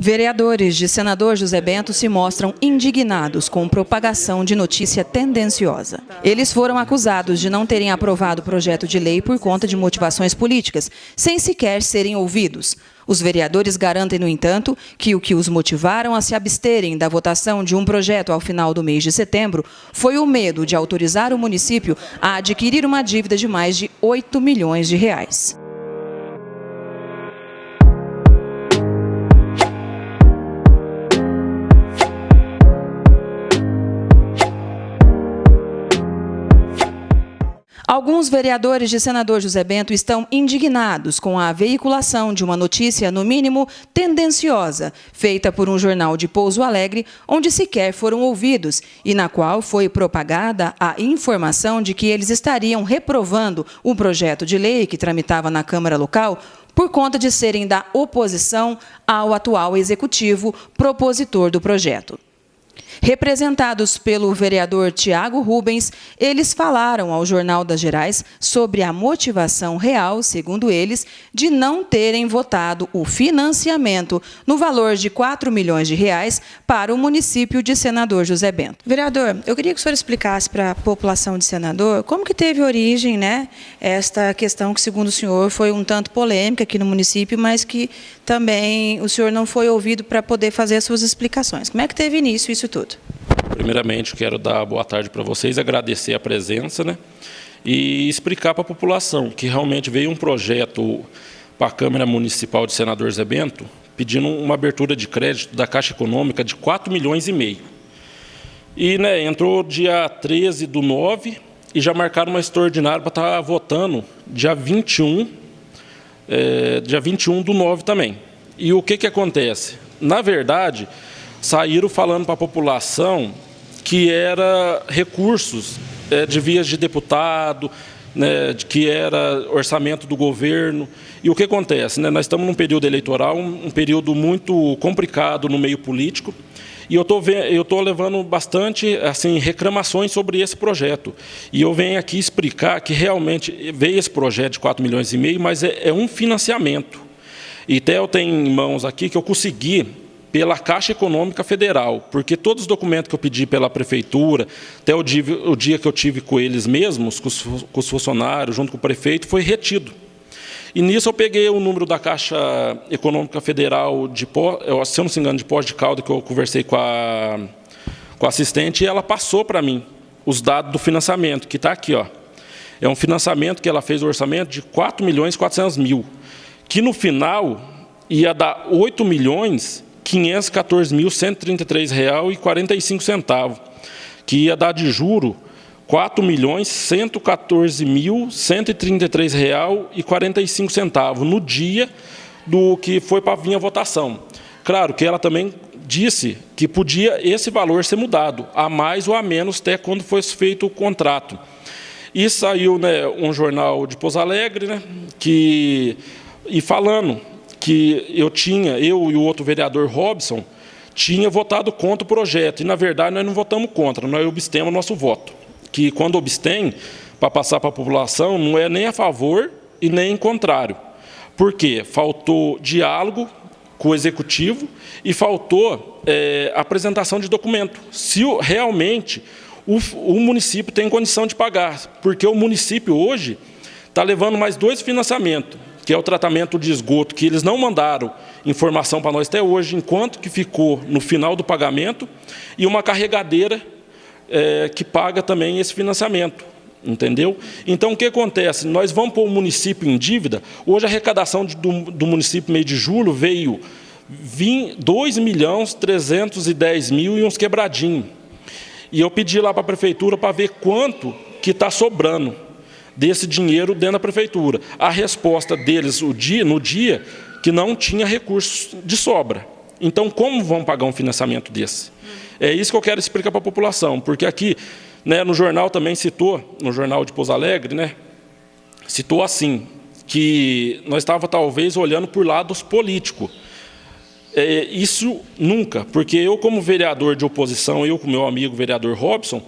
Vereadores de Senador José Bento se mostram indignados com propagação de notícia tendenciosa. Eles foram acusados de não terem aprovado o projeto de lei por conta de motivações políticas, sem sequer serem ouvidos. Os vereadores garantem, no entanto, que o que os motivaram a se absterem da votação de um projeto ao final do mês de setembro foi o medo de autorizar o município a adquirir uma dívida de mais de 8 milhões de reais. Alguns vereadores de Senador José Bento estão indignados com a veiculação de uma notícia, no mínimo, tendenciosa, feita por um jornal de Pouso Alegre, onde sequer foram ouvidos, e na qual foi propagada a informação de que eles estariam reprovando um projeto de lei que tramitava na Câmara Local por conta de serem da oposição ao atual executivo propositor do projeto. Representados pelo vereador Tiago Rubens, eles falaram ao Jornal das Gerais sobre a motivação real, segundo eles, de não terem votado o financiamento no valor de 4 milhões de reais para o município de Senador José Bento. Vereador, eu queria que o senhor explicasse para a população de Senador como que teve origem, esta questão que, segundo o senhor, foi um tanto polêmica aqui no município, mas que também o senhor não foi ouvido para poder fazer as suas explicações. Como é que teve início isso tudo? Primeiramente, quero dar boa tarde para vocês, agradecer a presença, e explicar para a população que realmente veio um projeto para a Câmara Municipal de Senador José Bento, pedindo uma abertura de crédito da Caixa Econômica de 4 milhões e meio. E entrou dia 13/9 e já marcaram uma extraordinária para estar votando dia 21/9 também. E o que acontece? Na verdade, saíram falando para a população que era recursos de vias de deputado, que era orçamento do governo. E o que acontece? Nós estamos num período eleitoral, um período muito complicado no meio político, e eu estou levando bastante reclamações sobre esse projeto. E eu venho aqui explicar que realmente veio esse projeto de 4 milhões e meio, mas é um financiamento. E até eu tenho em mãos aqui que eu consegui pela Caixa Econômica Federal, porque todos os documentos que eu pedi pela Prefeitura, até o dia que eu tive com eles mesmos, com os funcionários, junto com o prefeito, foi retido. E nisso eu peguei o número da Caixa Econômica Federal, se eu não me engano, de Pós de Caldas, que eu conversei com a assistente, e ela passou para mim os dados do financiamento, que está aqui. É um financiamento que ela fez o orçamento de 4.400.000, que no final ia dar 8.514.133,45, que ia dar de juro R$ 4.114.133,45 no dia do que foi para vir a votação. Claro que ela também disse que podia esse valor ser mudado, a mais ou a menos, até quando fosse feito o contrato. E saiu um jornal de Pouso Alegre, e falando que eu e o outro vereador Robson tinha votado contra o projeto. E, na verdade, nós não votamos contra, nós obstemos o nosso voto. Que, quando obstém, para passar para a população, não é nem a favor e nem em contrário. Por quê? Faltou diálogo com o Executivo e faltou apresentação de documento. Se realmente o município tem condição de pagar, porque o município hoje está levando mais 2 financiamentos, que é o tratamento de esgoto, que eles não mandaram informação para nós até hoje, enquanto que ficou no final do pagamento, e uma carregadeira que paga também esse financiamento, entendeu? Então, o que acontece? Nós vamos pôr o município em dívida. Hoje, a arrecadação do município, mês de julho, veio 2.310.000 e uns quebradinhos. E eu pedi lá para a prefeitura para ver quanto que está sobrando desse dinheiro dentro da prefeitura. A resposta deles no dia que não tinha recursos de sobra. Então, como vão pagar um financiamento desse? É isso que eu quero explicar para a população, porque aqui, no jornal também citou, no jornal de Pouso Alegre, citou assim, que nós estávamos talvez olhando por lados políticos. Isso nunca, porque eu, como vereador de oposição, eu com meu amigo vereador Robson,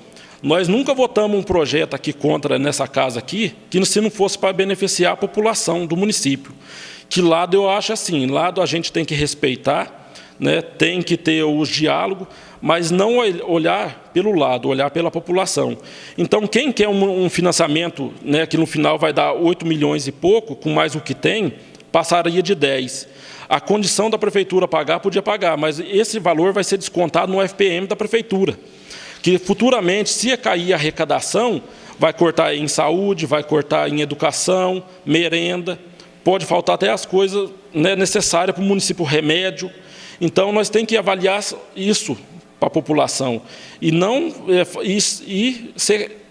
nós nunca votamos um projeto aqui nessa casa aqui, que se não fosse para beneficiar a população do município. Que lado eu acho assim, lado a gente tem que respeitar né, tem que ter o diálogo, mas não olhar pelo lado, olhar pela população. Então, quem quer um financiamento, né, que no final vai dar 8 milhões e pouco, com mais o que tem, passaria de 10. A condição da prefeitura pagar, podia pagar, mas esse valor vai ser descontado no FPM da prefeitura, que futuramente, se cair a arrecadação, vai cortar em saúde, vai cortar em educação, merenda, pode faltar até as coisas, né, necessárias para o município, remédio. Então, nós temos que avaliar isso para a população e não ser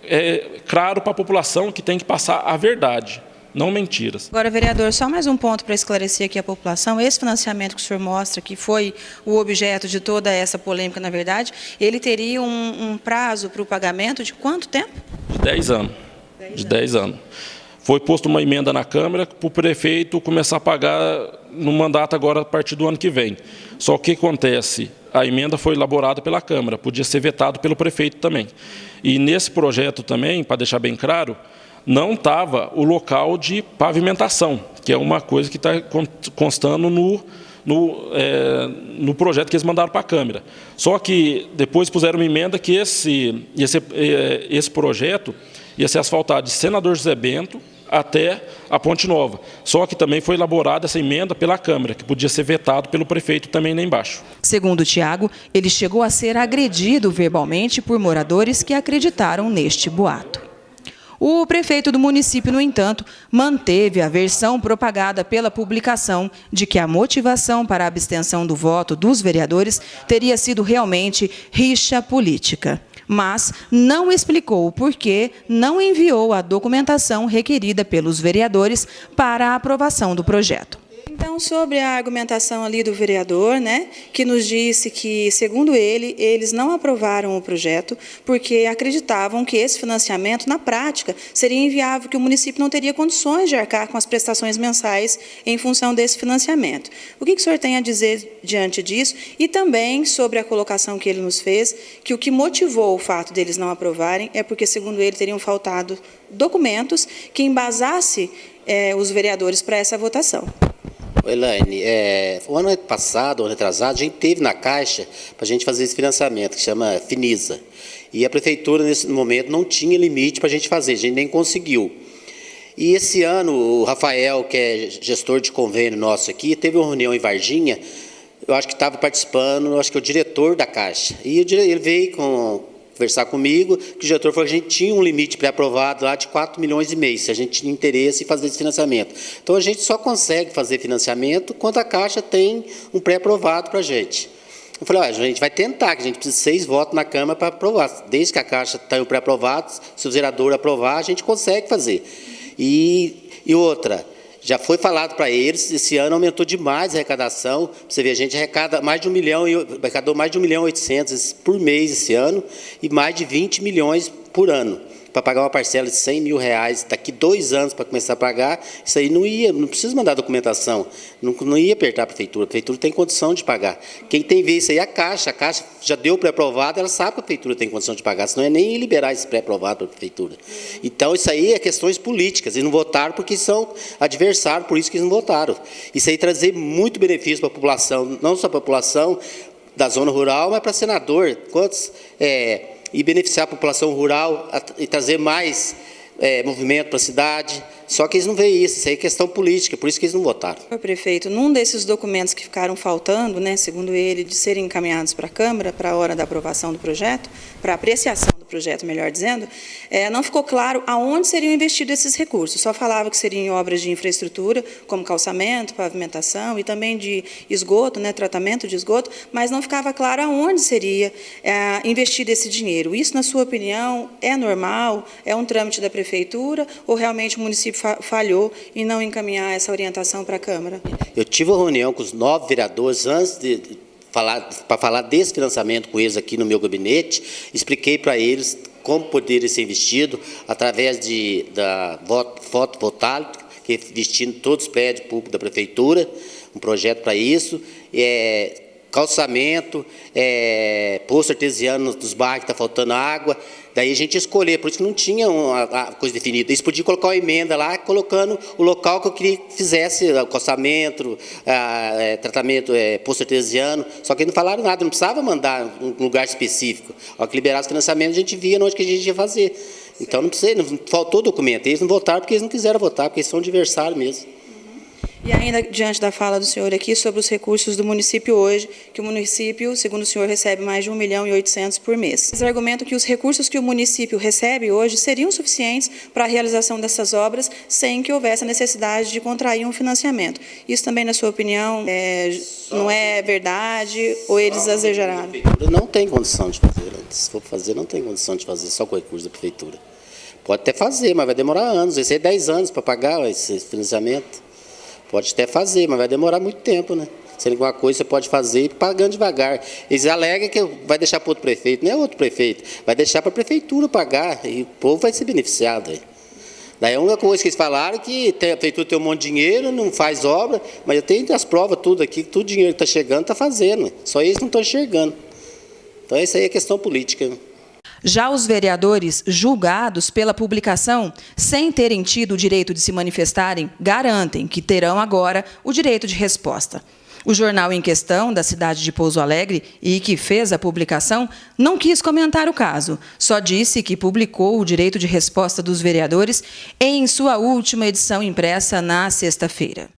claro para a população que tem que passar a verdade, não mentiras. Agora, vereador, só mais um ponto para esclarecer aqui a população. Esse financiamento que o senhor mostra, que foi o objeto de toda essa polêmica, na verdade, ele teria um prazo para o pagamento de quanto tempo? De 10 anos. De 10 anos. Foi posta uma emenda na Câmara para o prefeito começar a pagar no mandato agora a partir do ano que vem. Só que o que acontece? A emenda foi elaborada pela Câmara, podia ser vetado pelo prefeito também. E nesse projeto também, para deixar bem claro, não estava o local de pavimentação, que é uma coisa que está constando no projeto que eles mandaram para a Câmara. Só que depois puseram uma emenda que esse projeto ia ser asfaltado de Senador José Bento até a Ponte Nova. Só que também foi elaborada essa emenda pela Câmara, que podia ser vetado pelo prefeito também lá embaixo. Segundo o Tiago, ele chegou a ser agredido verbalmente por moradores que acreditaram neste boato. O prefeito do município, no entanto, manteve a versão propagada pela publicação de que a motivação para a abstenção do voto dos vereadores teria sido realmente rixa política, mas não explicou o porquê não enviou a documentação requerida pelos vereadores para a aprovação do projeto. Então, sobre a argumentação ali do vereador, né, que nos disse que, segundo ele, eles não aprovaram o projeto porque acreditavam que esse financiamento, na prática, seria inviável, que o município não teria condições de arcar com as prestações mensais em função desse financiamento. O que o senhor tem a dizer diante disso? E também sobre a colocação que ele nos fez, que o que motivou o fato deles não aprovarem é porque, segundo ele, teriam faltado documentos que embasassem os vereadores para essa votação. Elaine, o ano passado, o ano retrasado, a gente teve na Caixa para a gente fazer esse financiamento, que chama Finisa. E a Prefeitura, nesse momento, não tinha limite para a gente fazer, a gente nem conseguiu. E esse ano, o Rafael, que é gestor de convênio nosso aqui, teve uma reunião em Varginha, eu acho que estava participando, acho que é o diretor da Caixa. E ele veio conversar comigo, que o diretor falou que a gente tinha um limite pré-aprovado lá de 4 milhões e meio, se a gente tinha interesse em fazer esse financiamento. Então, a gente só consegue fazer financiamento quando a Caixa tem um pré-aprovado para a gente. Eu falei, a gente vai tentar, que a gente precisa de 6 votos na Câmara para aprovar. Desde que a Caixa tenha o pré-aprovado, se o vereador aprovar, a gente consegue fazer. E outra, já foi falado para eles, esse ano aumentou demais a arrecadação. Você vê, a gente arrecadou mais de 1 milhão e 800 por mês esse ano e mais de 20 milhões por ano, para pagar uma parcela de R$100 mil, daqui 2 anos para começar a pagar. Isso aí não precisa mandar documentação, não ia apertar a prefeitura tem condição de pagar. Quem tem que ver isso aí é a Caixa já deu pré-aprovado, ela sabe que a prefeitura tem condição de pagar, senão é nem liberar esse pré-aprovado para a prefeitura. Então, isso aí é questões políticas, eles não votaram porque são adversários, por isso que eles não votaram. Isso aí trazer muito benefício para a população, não só para a população da zona rural, mas para senador, e beneficiar a população rural e trazer mais movimento para a cidade. Só que eles não veem isso aí é questão política, por isso que eles não votaram. Prefeito, num desses documentos que ficaram faltando, né, segundo ele, de serem encaminhados para a Câmara, para a hora da aprovação do projeto, para a apreciação do projeto, melhor dizendo, não ficou claro aonde seriam investidos esses recursos. Só falava que seriam em obras de infraestrutura, como calçamento, pavimentação e também de esgoto, né, tratamento de esgoto, mas não ficava claro aonde seria investido esse dinheiro. Isso, na sua opinião, é normal? É um trâmite da Prefeitura ou realmente o município falhou em não encaminhar essa orientação para a Câmara? Eu tive uma reunião com os 9 vereadores antes para falar desse financiamento com eles aqui no meu gabinete, expliquei para eles como poderia ser investido através da fotovoltaica, que é investindo em todos os prédios públicos da Prefeitura, um projeto para isso, calçamento, poço artesiano dos bairros que está faltando água, Daí a gente escolher, por isso que não tinha a coisa definida. Eles podiam colocar uma emenda lá, colocando o local que eu queria que fizesse, acostamento, tratamento poço artesiano, só que eles não falaram nada, não precisava mandar um lugar específico. Ao que liberasse o financiamento, a gente via onde que a gente ia fazer. Então não faltou documento. Eles não votaram porque eles não quiseram votar, porque eles são adversários mesmo. E ainda diante da fala do senhor aqui sobre os recursos do município hoje, que o município, segundo o senhor, recebe mais de 1.800.000 por mês. Eles argumentam que os recursos que o município recebe hoje seriam suficientes para a realização dessas obras sem que houvesse a necessidade de contrair um financiamento. Isso também, na sua opinião, não é verdade ou eles exageraram? A prefeitura não tem condição de fazer. Se for fazer, não tem condição de fazer só com recursos da prefeitura. Pode até fazer, mas vai demorar anos. Vai ser 10 anos para pagar esse financiamento. Pode até fazer, mas vai demorar muito tempo, né? Se alguma coisa você pode fazer e pagando devagar. Eles alegam que vai deixar para outro prefeito, não é outro prefeito, vai deixar para a prefeitura pagar e o povo vai ser beneficiado. Daí a única coisa que eles falaram é que a prefeitura tem um monte de dinheiro, não faz obra, mas eu tenho as provas tudo aqui, que todo dinheiro que está chegando está fazendo, só eles não estão enxergando. Então isso aí é questão política. Já os vereadores julgados pela publicação, sem terem tido o direito de se manifestarem, garantem que terão agora o direito de resposta. O jornal em questão, da cidade de Pouso Alegre, e que fez a publicação, não quis comentar o caso, só disse que publicou o direito de resposta dos vereadores em sua última edição impressa na sexta-feira.